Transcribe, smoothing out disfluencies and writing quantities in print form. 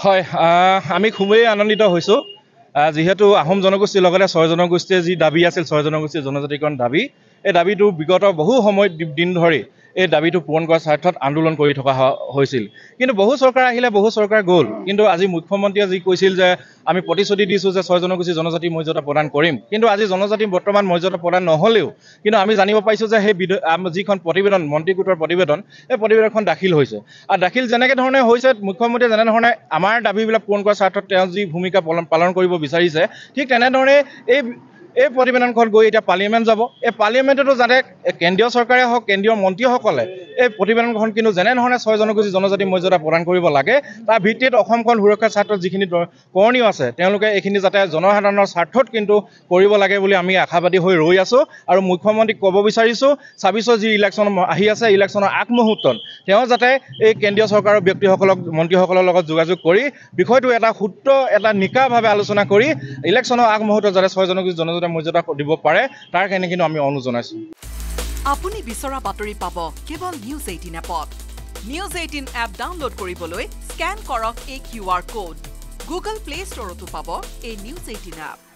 হয় আমি খুবেই আনন্দিত হৈছোঁ যিহেতু আহোম জনগোষ্ঠীৰ লগতে 6 জনগোষ্ঠীৰ যি দাবী আছিল 6 জনগোষ্ঠীৰ জনজাতিকৰণ দাবী এই দাবীটো বিগত বহু সময় দিন ধৰি এই দাবীটো পূৰণ কৰাৰ স্বাৰ্থত আন্দোলন কৰি থকা হৈছিল কিন্তু বহু চৰকাৰ আহিলে বহু চৰকাৰ গ'ল কিন্তু আজি মুখ্যমন্ত্ৰীয়ে যি কৈছিল যে আমি প্ৰতিশ্ৰুতি দিছোঁ যে 6 জনগোষ্ঠী জনজাতি মৰ্যাদা প্ৰদান কৰিম কিন্তু আজি জনজাতি বৰ্তমান মৰ্যাদা প্ৰদান নহ'লেও কিন্তু আমি জানিব পাৰিছোঁ যে সেই যিখন প্ৰতিবেদন মন্ত্ৰী গোটৰ প্ৰতিবেদন এই প্ৰতিবেদনখন দাখিল হৈছে আৰু দাখিল যেনেকৈ ধৰণে হৈছে মুখ্যমন্ত্ৰীয়ে যেনেধৰণে আমাৰ দাবীবিলাক পূৰণ কৰাৰ স্বাৰ্থত তেওঁ যি ভূমিকা পালন কৰিব বিচাৰিছে ঠিক তেনেধৰণে এই প্ৰতিবেদনখন গৈ এতিয়া পাৰ্লিয়ামেণ্ট যাব এই পাৰ্লিয়ামেণ্টতো যাতে কেন্দ্ৰীয় চৰকাৰে হওক কেন্দ্ৰীয় মন্ত্ৰীসকলে এই প্ৰতিবেদনখন কিন্তু যেনেধৰণে 6 জনগোষ্ঠী জনজাতি মৰ্যাদা প্ৰদান কৰিব লাগে তাৰ ভিত্তিত অসমখন সুৰক্ষাৰ স্বাৰ্থত যিখিনি কৰণীয় আছে তেওঁলোকে এইখিনি যাতে জনসাধাৰণৰ স্বাৰ্থত কিন্তু কৰিব লাগে বুলি আমি আশাবাদী হৈ ৰৈ আছোঁ আৰু মুখ্যমন্ত্ৰীক ক'ব বিচাৰিছোঁ 26 যি ইলেকশ্যন আহি আছে ইলেকশ্যনৰ আগমুহূৰ্তত তেওঁ যাতে এই কেন্দ্ৰীয় চৰকাৰৰ ব্যক্তিসকলক মন্ত্ৰীসকলৰ লগত যোগাযোগ কৰি বিষয়টো এটা সূত্ৰ এটা নিকাভাৱে আলোচনা কৰি ইলেকশ্যনৰ আগমুহূৰ্তত যাতে 6 জনগোষ্ঠী জনজাতি মৰ্যাদা দিব পাৰে তাৰ কাৰণে কিন্তু আমি অনুৰোধ জনাইছোঁ আপুনি বিচৰা বাতৰি পাব কেৱল নিউজ 18 এপত নিউজ 18 এপ ডাউনলোড কৰিবলৈ স্ক্যান কৰক এই QR কোড গুগল প্লে ষ্টৰতো পাব এই নিউজ 18 এপ